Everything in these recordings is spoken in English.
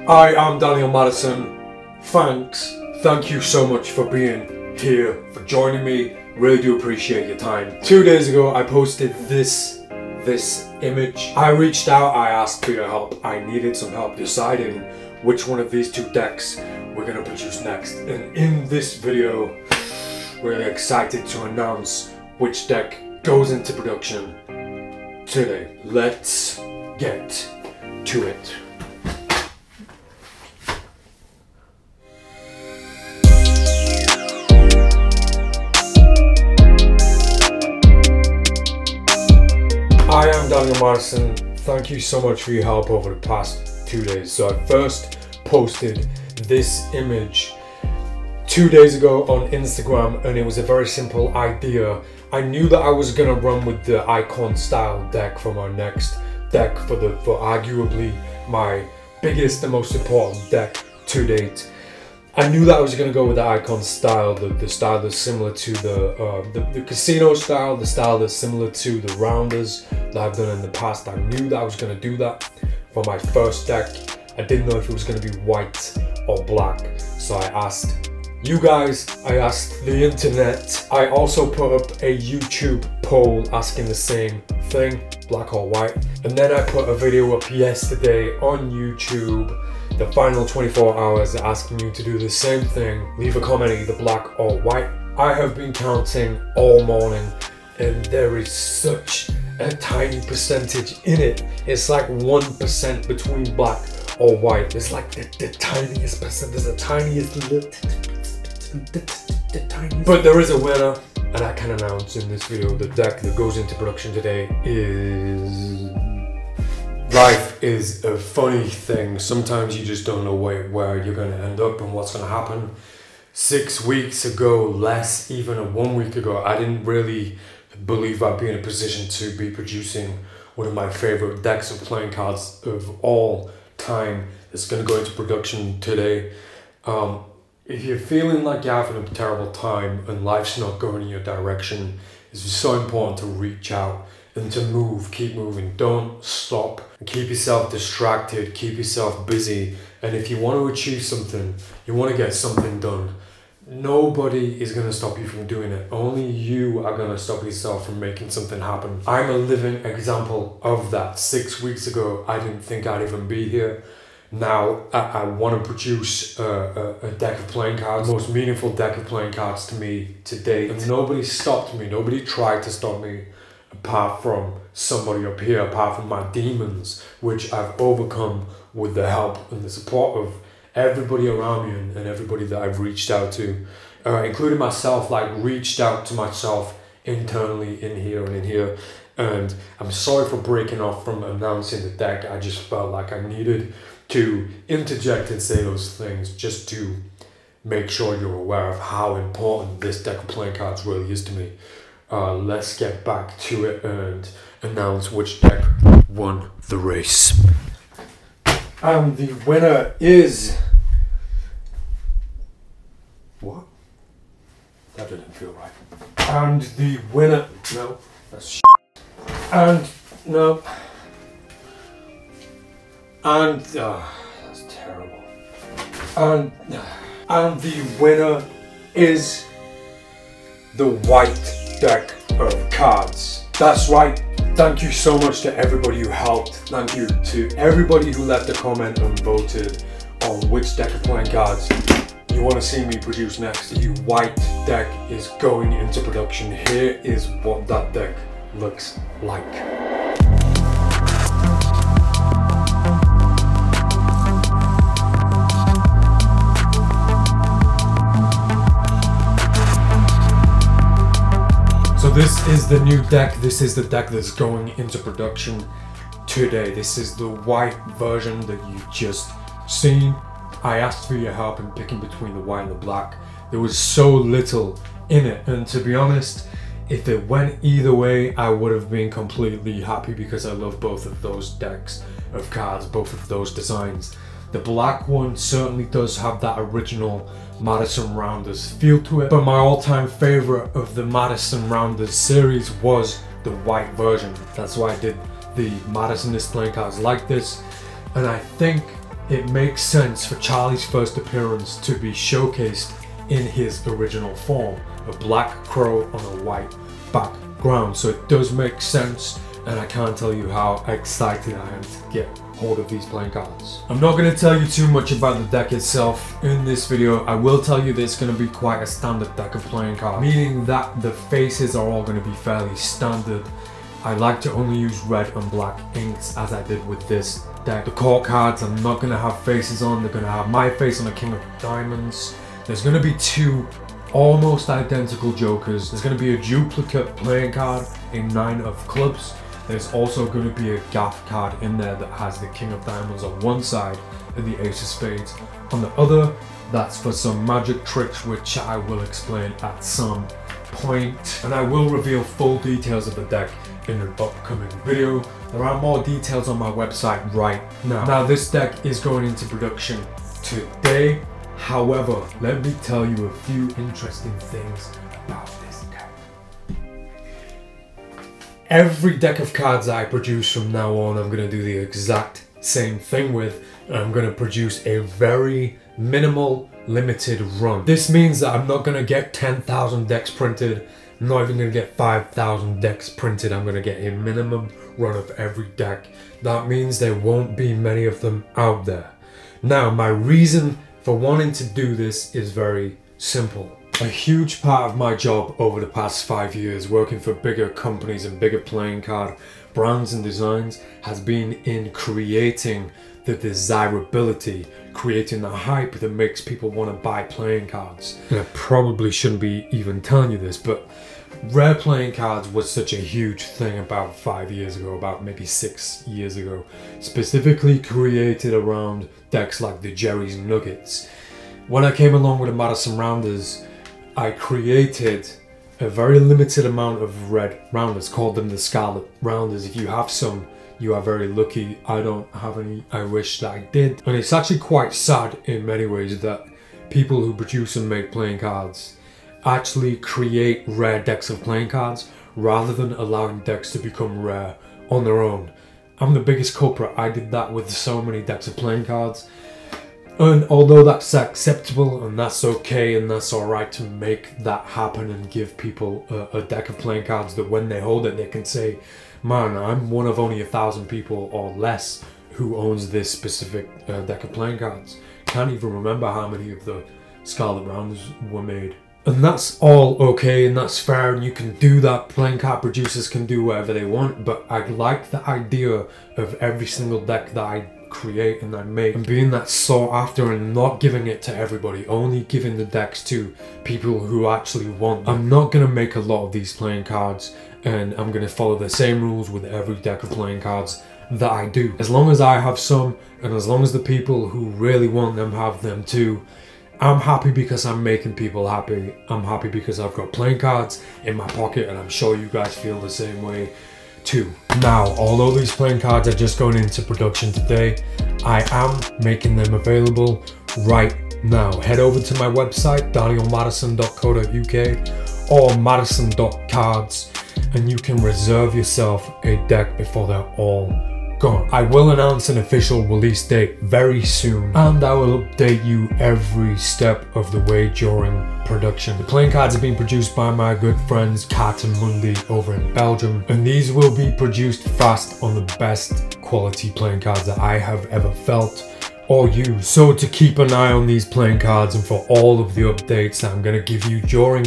I am Daniel Madison. Thank you so much for being here, for joining me. Really do appreciate your time. 2 days ago I posted this image. I reached out, I asked for your help. I needed some help deciding which one of these two decks we're gonna produce next. And in this video, we're excited to announce which deck goes into production today. Let's get to it. I am Daniel Madison. Thank you so much for your help over the past 2 days. So I first posted this image 2 days ago on Instagram, and it was a very simple idea. I knew that I was gonna run with the icon style deck from our next deck for arguably my biggest and most important deck to date. I knew that I was gonna go with the icon style, the style that's similar to the casino style, the style that's similar to the rounders that I've done in the past. I knew that I was gonna do that for my first deck. I didn't know if it was gonna be white or black, so I asked you guys, I asked the internet. I also put up a YouTube poll asking the same thing, black or white. And then I put a video up yesterday on YouTube, the final 24 hours, asking you to do the same thing. Leave a comment either black or white. I have been counting all morning, and there is such a tiny percentage in it. It's like 1% between black or white. It's like the tiniest percent. There's the tiniest little but there is a winner, and I can announce in this video the deck that goes into production today is... Life is a funny thing. Sometimes you just don't know where you're going to end up and what's going to happen. 6 weeks ago, less, even 1 week ago, I didn't really believe I'd be in a position to be producing one of my favorite decks of playing cards of all time that's going to go into production today. If you're feeling like you're having a terrible time and life's not going in your direction, it's so important to reach out and to move, keep moving, don't stop. Keep yourself distracted, keep yourself busy. And if you want to achieve something, you want to get something done, nobody is going to stop you from doing it. Only you are going to stop yourself from making something happen. I'm a living example of that. 6 weeks ago, I didn't think I'd even be here. Now I want to produce a deck of playing cards, the most meaningful deck of playing cards to me to date. And nobody stopped me, nobody tried to stop me, apart from somebody up here, apart from my demons, which I've overcome with the help and the support of everybody around me and everybody that I've reached out to, including myself, like reached out to myself internally in here and in here. And I'm sorry for breaking off from announcing the deck. I just felt like I needed to interject and say those things just to make sure you're aware of how important this deck of playing cards really is to me. Let's get back to it and announce which deck won the race. And the winner is... What? That didn't feel right. And the winner... No, that's shit. And... No. And... that's terrible. And the winner is the white deck of cards. That's right. Thank you so much to everybody who helped. Thank you to everybody who left a comment and voted on which deck of playing cards you want to see me produce next. The white deck is going into production. Here is what that deck looks like. So this is the new deck. This is the deck that's going into production today. This is the white version that you've just seen. I asked for your help in picking between the white and the black. There was so little in it, and to be honest, if it went either way, I would have been completely happy because I love both of those decks of cards, both of those designs. The black one certainly does have that original Madison Rounders feel to it, but my all-time favorite of the Madison Rounders series was the white version. That's why I did the Madison playing cards like this, and I think it makes sense for Charlie's first appearance to be showcased in his original form, a black crow on a white background. So it does make sense, and I can't tell you how excited I am to get hold of these playing cards. I'm not going to tell you too much about the deck itself in this video. I will tell you that it's going to be quite a standard deck of playing cards, meaning that the faces are all going to be fairly standard. I like to only use red and black inks as I did with this deck. The court cards I'm not going to have faces on. They're going to have my face on the King of Diamonds. There's going to be two almost identical jokers. There's going to be a duplicate playing card, a 9 of clubs. There's also going to be a gaff card in there that has the King of Diamonds on one side and the Ace of Spades on the other. That's for some magic tricks, which I will explain at some point. And I will reveal full details of the deck in an upcoming video. There are more details on my website right now. Now this deck is going into production today. However, let me tell you a few interesting things about this deck. Every deck of cards I produce from now on, I'm going to do the exact same thing with, and I'm going to produce a very minimal, limited run. This means that I'm not going to get 10,000 decks printed. I'm not even going to get 5,000 decks printed. I'm going to get a minimum run of every deck. That means there won't be many of them out there. Now, my reason for wanting to do this is very simple. A huge part of my job over the past 5 years working for bigger companies and bigger playing card brands and designs has been in creating the desirability, creating the hype that makes people want to buy playing cards. And I probably shouldn't be even telling you this, but rare playing cards was such a huge thing about 5 years ago, about maybe 6 years ago, specifically created around decks like the Jerry's Nuggets. When I came along with the Madison Rounders, I created a very limited amount of red rounders, called them the Scarlet Rounders. If you have some, you are very lucky. I don't have any. I wish that I did. And it's actually quite sad in many ways that people who produce and make playing cards actually create rare decks of playing cards rather than allowing decks to become rare on their own. I'm the biggest culprit. I did that with so many decks of playing cards. And although that's acceptable and that's okay and that's alright to make that happen and give people a deck of playing cards that when they hold it they can say, man, I'm one of only 1,000 people or less who owns this specific deck of playing cards. Can't even remember how many of the Scarlet Rounders were made. And that's all okay and that's fair and you can do that. Playing card producers can do whatever they want, but I like the idea of every single deck that I create and I make and being that sought after and not giving it to everybody, only giving the decks to people who actually want them. I'm not going to make a lot of these playing cards and I'm going to follow the same rules with every deck of playing cards that I do. As long as I have some and as long as the people who really want them have them too, I'm happy because I'm making people happy. I'm happy because I've got playing cards in my pocket and I'm sure you guys feel the same way too. Now, although these playing cards are just going into production today, I am making them available right now. Head over to my website, danielmadison.co.uk or madison.cards and you can reserve yourself a deck before they're all gone. I will announce an official release date very soon and I will update you every step of the way during production. The playing cards are being produced by my good friends Kat and Mundi over in Belgium and these will be produced fast on the best quality playing cards that I have ever felt or used. So to keep an eye on these playing cards and for all of the updates that I'm going to give you during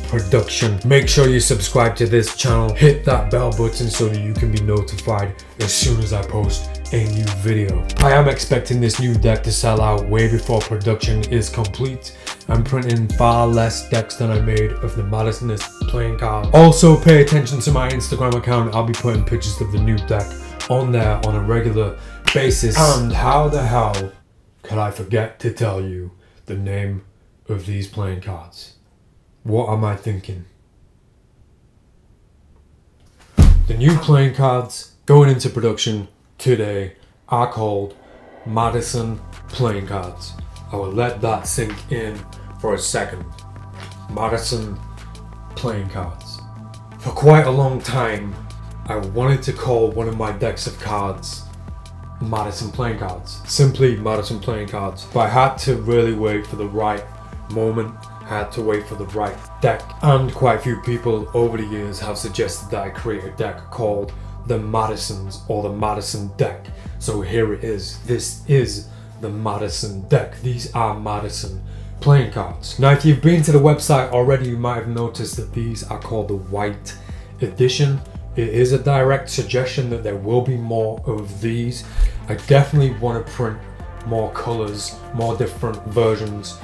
production, make sure you subscribe to this channel, hit that bell button so that you can be notified as soon as I post a new video. I am expecting this new deck to sell out way before production is complete. I'm printing far less decks than I made of the Madisonist playing card. Also pay attention to my Instagram account. I'll be putting pictures of the new deck on there on a regular basis. And how the hell could I forget to tell you the name of these playing cards? What am I thinking? The new playing cards going into production today are called Madison playing cards. I will let that sink in for a second. Madison playing cards. For quite a long time, I wanted to call one of my decks of cards Madison playing cards. Simply Madison playing cards. But I had to really wait for the right moment. I had to wait for the right deck. And quite a few people over the years have suggested that I create a deck called the Madisons or the Madison deck. So here it is. This is the Madison deck. These are Madison playing cards. Now if you've been to the website already, you might have noticed that these are called the White Edition. It is a direct suggestion that there will be more of these. I definitely want to print more colors, more different versions.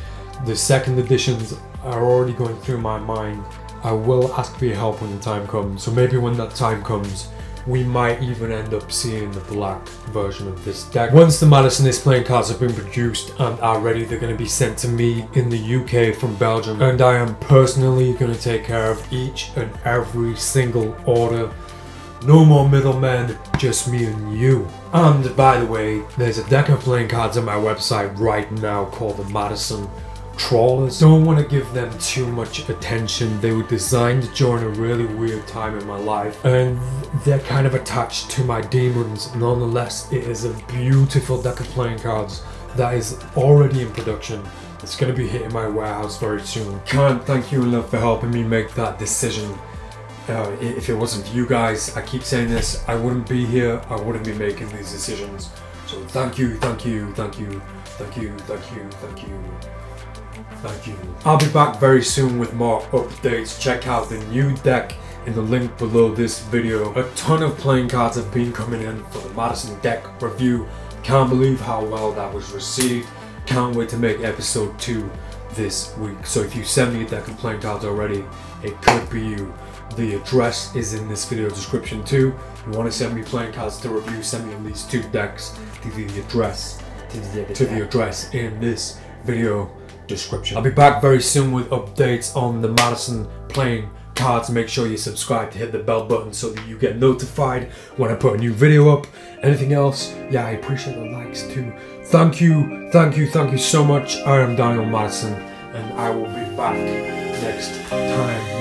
The second editions are already going through my mind. I will ask for your help when the time comes. So maybe when that time comes, we might even end up seeing the black version of this deck. Once the Madison playing cards have been produced and are ready, they're going to be sent to me in the UK from Belgium. And I am personally going to take care of each and every single order. No more middlemen, just me and you. And by the way, there's a deck of playing cards on my website right now called the Madison Trawlers. Don't want to give them too much attention. They were designed during a really weird time in my life and they're kind of attached to my demons. Nonetheless, it is a beautiful deck of playing cards that is already in production. It's going to be hitting my warehouse very soon. Can't thank you enough for helping me make that decision. If it wasn't for you guys, I keep saying this, I wouldn't be here, I wouldn't be making these decisions. So thank you, thank you, thank you, thank you, thank you, thank you, thank you. I'll be back very soon with more updates. Check out the new deck in the link below this video. A ton of playing cards have been coming in for the Madison deck review. Can't believe how well that was received. Can't wait to make episode 2 this week. So if you send me a deck of playing cards already, it could be you. The address is in this video description too. If you want to send me playing cards to review, send me at least 2 decks to the address in this video description. I'll be back very soon with updates on the Madison playing cards. Make sure you subscribe to hit the bell button so that you get notified when I put a new video up. Anything else? Yeah, I appreciate the likes too. Thank you, thank you, thank you so much. I am Daniel Madison and I will be back next time.